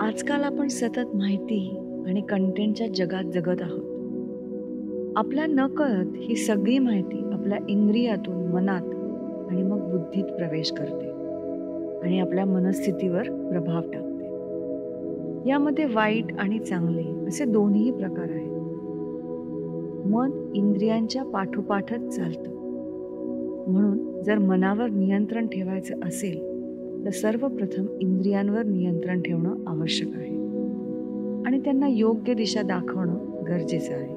आजकाल आपण सतत माहिती आणि कंटेंटच्या जगात जगत आहोत. आपल्या नकळत ही सगळी माहिती आपल्या इंद्रियातून मनात आणि मग बुद्धीत प्रवेश करते आणि आपल्या मनस्थितीवर प्रभाव टाकते. यामध्ये वाईट आणि चांगले असे दोन्ही प्रकार आहेत. मन इंद्रियांच्या पाठोपाठच चालतं. म्हणून जर मनावर नियंत्रण ठेवायचं असेल तर सर्वप्रथम इंद्रियांवर नियंत्रण ठेवणं आवश्यक आहे आणि त्यांना योग्य दिशा दाखवणं गरजेचं आहे.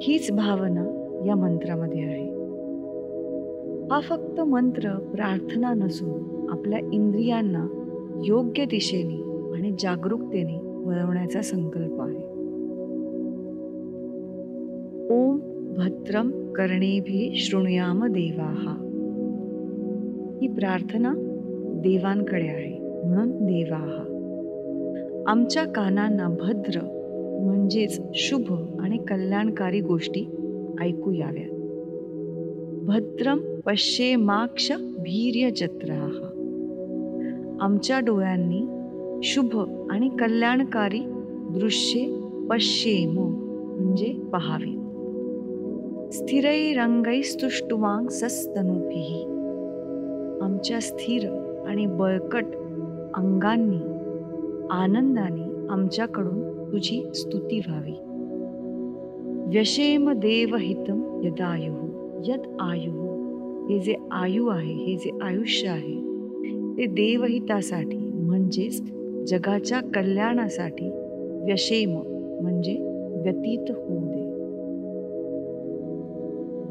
हीच भावना या मंत्रामध्ये आहे. हा फक्त मंत्र प्रार्थना नसून आपल्या इंद्रियांना योग्य दिशेने आणि जागरूकतेने वळवण्याचा संकल्प आहे. ओम भद्रम कर्णेभिः शृणुयाम देवाः. ही प्रार्थना देवांकडे आहे, म्हणून देवाः. आमच्या कानांना भद्र म्हणजेच शुभ आणि कल्याणकारी गोष्टी ऐकू याव्यात. भद्रम पश्येमाक्ष भीर्यजत्राः. आमच्या डोळ्यांनी शुभ आणि कल्याणकारी दृश्ये पश्येम म्हणजे पहावी. स्थिरैरंगैस्तुष्टुवां सस्तनूभिः. आमच्या स्थिर आणि बळकट अंगांनी आनंदाने आमच्याकडून तुझी स्तुती व्हावी. व्यशेम देवहितं यदायुः. यद आयुः, हे जे आयु आहे, हे जे आयुष्य आहे ते देवहितासाठी म्हणजेच जगाच्या कल्याणासाठी व्यशेम म्हणजे व्यतीत होऊ दे.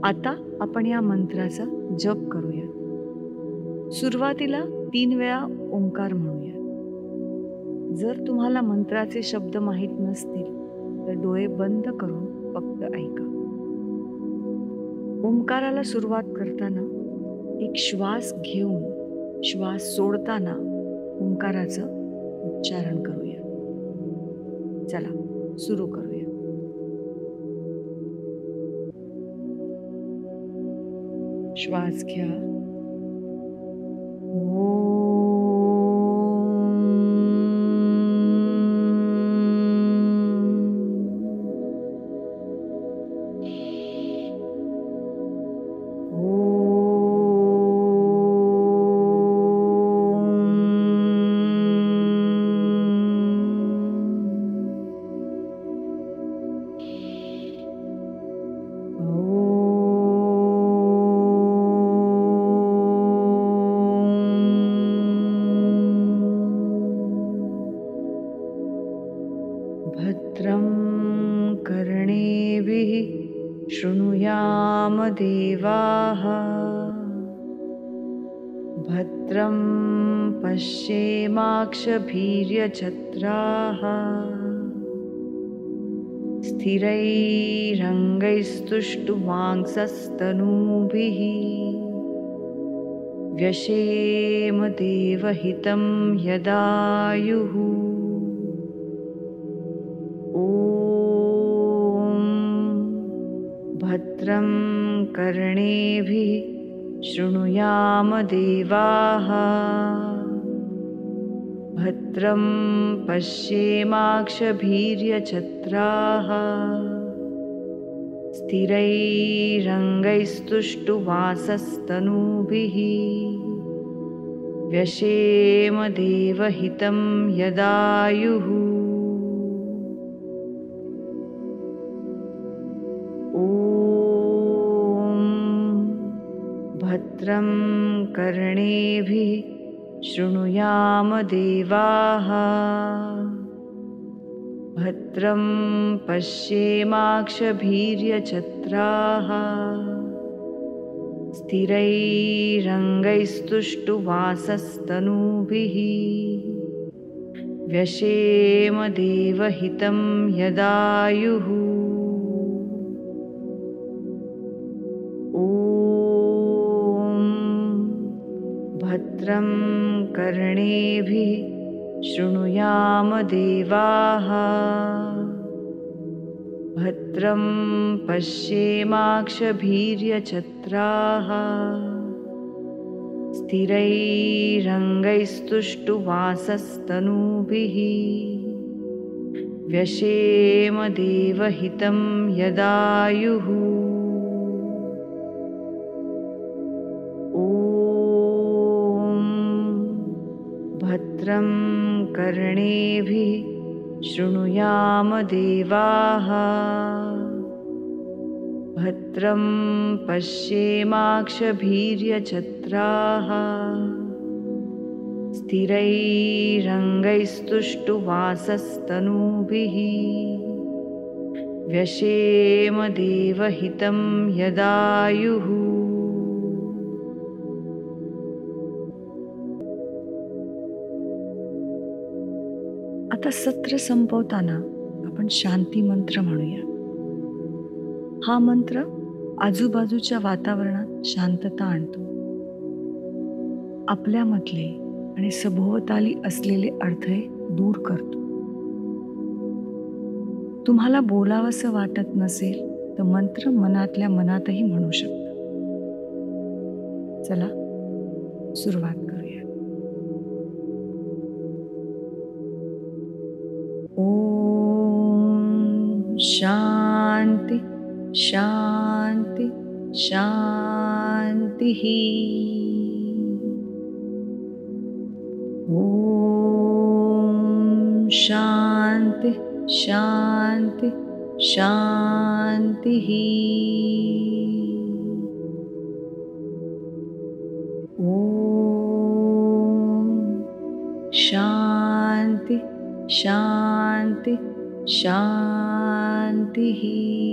आता आपण या मंत्राचा जप करूया. सुरुवातीला 3 वेळा ओंकार म्हणूया. जर तुम्हाला मंत्राचे शब्द माहीत नसतील तर डोळे बंद करून फक्त ऐका. ओंकाराला सुरुवात करताना एक श्वास घेऊन श्वास सोडताना ओंकाराचं उच्चारण करूया. चला सुरू करूया. श्वास घ्या. भद्रं कर्णेभिः शृणुयाम देवाः. भद्रं पश्येमाक्षभीर्यजत्राः. स्थिरैरङ्गैस्तुष्टुवांसस्तनूभिः. व्यशेम देवहितं यदायुः. भद्रं कर्णेभिः शृणुयाम देवाः. भद्रं पश्येमाक्षभीर्यजत्राः. स्थिरैरङ्गैस्तुष्टुवांसस्तनूभिः. व्यशेम देवहितं यदायुः. भद्रं कर्णेभिः शृणुयाम देवाः. भद्रं पश्येमाक्षभीर्यजत्राः. स्थिरैरङ्गैस्तुष्टुवांसस्तनूभिः. व्यशेम देवहितं यदायुः. भद्रं कर्णेभिः शृणुयाम देवाः. भद्रं पश्येमाक्षभीर्यजत्राः. स्थिरैरङ्गैस्तुष्टुवासस्तनूभिः व्यशेम देवहितं यदायुः। ॐ भद्रं कर्णेभिः शृणुयाम देवाः, भद्रं पश्येमाक्षभीर्यजत्राः। स्थिरैरङ्गैस्तुष्टुवासस्तनूभिः व्यशेम देवहितं यदायुः। आता सत्र संपवताना आपण शांती मंत्र म्हणूया. हा मंत्र आजूबाजूच्या वातावरणात शांतता आणतो, आपल्यामधले आणि सभोवताली असलेले अडथळे दूर करतो. तुम्हाला बोलावंसं वाटत नसेल तर मंत्र मनातल्या मनातही म्हणू शकता. चला सुरुवात करूया. ओम शांती शांती शांती. ओम शांती शांती शांती. ओम शांती शांती शांती.